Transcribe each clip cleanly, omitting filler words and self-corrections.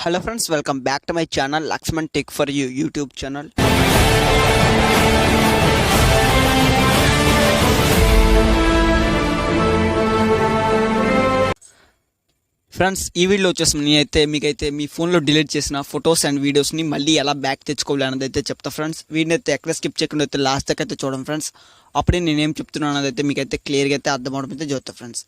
Hello friends, welcome back to my channel Laxman Tech for You YouTube channel. Friends ఈ వీడియోలో వచ్చేసి నేనైతే మీకైతే మీ ఫోన్లో డిలీట్ చేసిన ఫొటోస్ అండ్ వీడియోస్ని మళ్ళీ ఎలా బ్యాక్ తెచ్చుకోవాలి అనేది అయితే చెప్తా ఫ్రెండ్స్. వీడిని అయితే ఎక్కడ స్కిప్ చేయకుండా అయితే లాస్ట్ దాకా అయితే చూడండి ఫ్రెండ్స్. అప్పుడే నేనేం చెప్తున్నాను అనేది అయితే మీకైతే క్లియర్గా అయితే అర్థమవడం అయితే చూస్తా ఫ్రెండ్స్.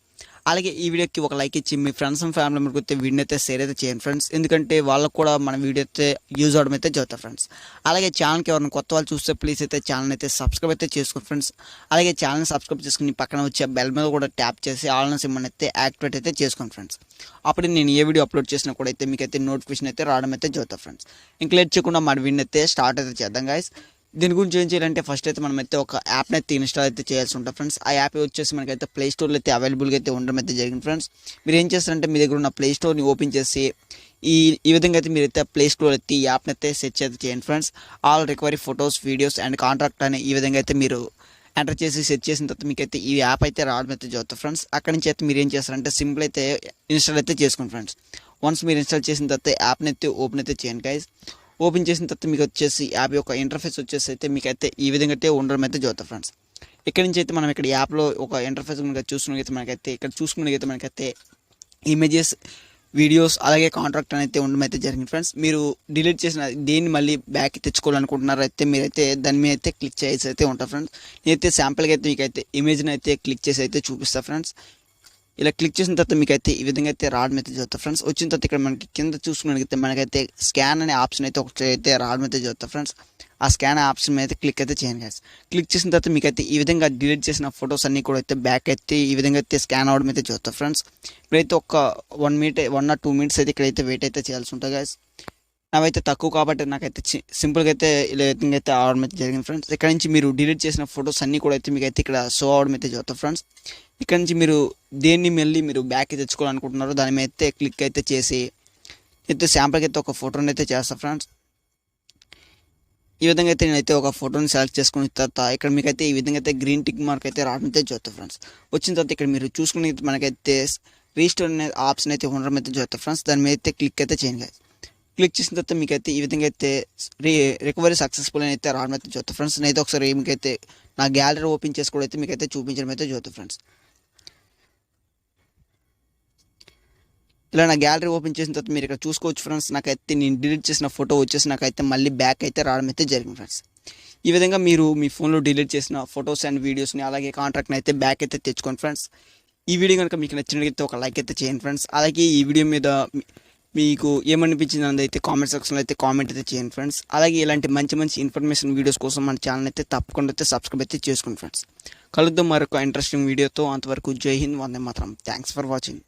అలాగే ఈ వీడియోకి ఒక లైక్ ఇచ్చి మీ ఫ్రెండ్స్ అండ్ ఫ్యామిలీ మెంబర్కి అయితే వీడిని అయితే షేర్ అయితే చేయండి ఫ్రెండ్స్. ఎందుకంటే వాళ్ళకు కూడా మన వీడియో అయితే యూజ్ అవడం అయితే చూస్తా ఫ్రెండ్స్. అలాగే ఛానల్కి ఎవరైనా కొత్త వాళ్ళు చూస్తే ప్లీజ్ అయితే ఛానల్ అయితే సబ్స్క్రైబ్ అయితే చేసుకోండి ఫ్రెండ్స్. అలాగే ఛానల్ సబ్స్క్రైబ్ చేసుకుని పక్కన వచ్చే బెల్ మీద కూడా ట్యాప్ చేసి ఆల్ సిమ్మని అయితే యాక్టివేట్ అయితే చేసుకోండి ఫ్రెండ్స్. అప్పుడు నేను ఏ వీడియో అప్లోడ్ చేసినా కూడా అయితే మీకైతే నోటిఫికేషన్ అయితే రావడం అయితే చూస్తా ఫ్రెండ్స్. ఇంక లేట్ చేయకుండా మన వీడిని అయితే స్టార్ట్ అయితే చేద్దాం గైస్. దీని గురించి ఏం చేయాలంటే ఫస్ట్ అయితే మనం అయితే ఒక యాప్ని అయితే ఇన్స్టాల్ అయితే చేయాల్సి ఉంటుంది ఫ్రెండ్స్. ఆ యాప్ వచ్చేసి మనకైతే ప్లే స్టోర్లో అయితే అవైలబుల్గా అయితే ఉండడం అయితే జరిగింది ఫ్రెండ్స్. మీరు ఏం చేస్తారంటే మీ దగ్గర ఉన్న ప్లే స్టోర్ని ఓపెన్ చేసి ఈ విధంగా అయితే మీరైతే ప్లే స్టోర్ అయితే ఈ యాప్ని అయితే సెర్చ్ అయితే చేయండి friends. All recovery photos videos and contract అని ఈ విధంగా అయితే మీరు ఎంటర్ చేసి సెర్చ్ చేసిన తర్వాత మీకైతే ఈ యాప్ అయితే రావడం అయితే చూస్తారు ఫ్రెండ్స్. అక్కడి నుంచి అయితే మీరు ఏం చేస్తారంటే సింపుల్ అయితే ఇన్స్టాల్ అయితే చేసుకోండి ఫ్రెండ్స్. వన్స్ మీరు ఇన్స్టాల్ చేసిన తర్వాత యాప్ని అయితే ఓపెన్ అయితే చేయండి గైస్. ఓపెన్ చేసిన తర్వాత మీకు వచ్చేసి యాప్ యొక్క ఇంటర్ఫేస్ వచ్చేసి అయితే మీకైతే ఈ విధంగా అయితే ఉండడం అయితే చూస్తారు ఫ్రెండ్స్. ఇక్కడ నుంచి అయితే మనం ఇక్కడ యాప్లో ఒక ఇంటర్ఫేస్ కనుక చూసుకున్నైతే మనకైతే ఇమేజెస్ వీడియోస్ అలాగే కాంట్రాక్ట్ అయితే ఉండడం అయితే జరిగింది ఫ్రెండ్స్. మీరు డిలీట్ చేసిన దేన్ని మళ్ళీ బ్యాక్ తెచ్చుకోవాలనుకుంటున్నారు అయితే మీరైతే దాని మీద అయితే క్లిక్ చేసి అయితే ఉంటారు ఫ్రెండ్స్. నేనైతే శాంపుల్గా అయితే మీకైతే ఇమేజ్ని అయితే క్లిక్ చేసి అయితే చూపిస్తాను ఫ్రెండ్స్. ఇలా క్లిక్ చేసిన తర్వాత మీకైతే ఈ విధంగా అయితే రావడం అయితే చూస్తారు ఫ్రెండ్స్. వచ్చిన తర్వాత ఇక్కడ మనకి కింద చూసుకున్నట్లయితే మనకైతే స్కాన్ అనే ఆప్షన్ అయితే ఒకటి అయితే రావడం అయితే చూస్తారు ఫ్రెండ్స్. ఆ స్కాన్ ఆప్షన్ మీద అయితే క్లిక్ అయితే చేయండి గైస్. క్లిక్ చేసిన తర్వాత మీకైతే ఈ విధంగా డిలీట్ చేసిన ఫొటోస్ అన్నీ కూడా అయితే బ్యాక్ అయితే ఈ విధంగా అయితే స్కాన్ అవ్వడం అయితే చూస్తారు ఫ్రెండ్స్. ఇప్పుడైతే ఒక 1 or 2 minutes అయితే ఇక్కడైతే వెయిట్ అయితే చేయాల్సి ఉంటుంది గైస్. అవైతే తక్కువ కాబట్టి నాకైతే సింపుల్గా అయితే ఇలా అయితే అవడం అయితే జరిగింది ఫ్రెండ్స్. ఇక్కడ నుంచి మీరు డిలీట్ చేసిన ఫొటోస్ అన్నీ కూడా అయితే మీకైతే ఇక్కడ షో అవడం అయితే చూస్తారు ఫ్రెండ్స్. ఇక్కడ నుంచి మీరు దేన్ని మళ్ళీ మీరు బ్యాక్ తెచ్చుకోవాలనుకుంటున్నారో దాని మీద అయితే క్లిక్ అయితే చేసి అయితే శాంపుల్కి అయితే ఒక ఫోటోని అయితే చేస్తాను ఫ్రెండ్స్. ఈ విధంగా అయితే నేనైతే ఒక ఫోటోని సెలెక్ట్ చేసుకున్న తర్వాత ఇక్కడ మీకైతే ఈ విధంగా అయితే గ్రీన్ టిక్ మార్క్ అయితే రావడం అయితే చూస్తారు ఫ్రెండ్స్. వచ్చిన తర్వాత ఇక్కడ మీరు చూసుకుని మనకైతే రీస్టోర్ అనే ఆప్షన్ అయితే ఉండడం అయితే చూస్తారు ఫ్రెండ్స్. దాని మీద అయితే క్లిక్ అయితే చేయండి. క్లిక్ చేసిన తర్వాత మీకైతే ఈ విధంగా అయితే రికవరీ సక్సెస్ఫుల్ అని అయితే రావడం అయితే చూస్తారు ఫ్రెండ్స్. నేనైతే ఒకసారి మీకైతే నా గ్యాలరీ ఓపెన్ చేసి కూడా అయితే మీకైతే చూపించడం అయితే చూస్తారు ఫ్రెండ్స్. ఇలా నా గ్యాలరీ ఓపెన్ చేసిన తర్వాత మీరు ఇక్కడ చూసుకోవచ్చు ఫ్రెండ్స్. నాకైతే నేను డిలీట్ చేసిన ఫోటో వచ్చేసి నాకైతే మళ్ళీ బ్యాక్ అయితే రావడం అయితే జరిగింది ఫ్రెండ్స్. ఈ విధంగా మీరు మీ ఫోన్లో డిలీట్ చేసిన ఫొటోస్ అండ్ వీడియోస్ని అలాగే కాంట్రాక్ట్ని అయితే బ్యాక్ అయితే తెచ్చుకోండి ఫ్రెండ్స్. ఈ వీడియో కనుక మీకు నచ్చినట్లయితే ఒక లైక్ అయితే చేయండి ఫ్రెండ్స్. అలాగే ఈ వీడియో మీద మీకు ఏమనిపించింది అనేది అయితే కామెంట్ సెక్షన్లో అయితే కామెంట్ అయితే చేయండి ఫ్రెండ్స్. అలాగే ఇలాంటి మంచి ఇన్ఫర్మేషన్ వీడియోస్ కోసం మన ఛానల్ అయితే తప్పకుండా అయితే సబ్స్క్రైబ్ అయితే చేసుకోండి ఫ్రెండ్స్. కలుద్దాం మరొక ఇంట్రెస్టింగ్ వీడియోతో. అంతవరకు జై హింద్, వందే మాతరం. Thanks for watching.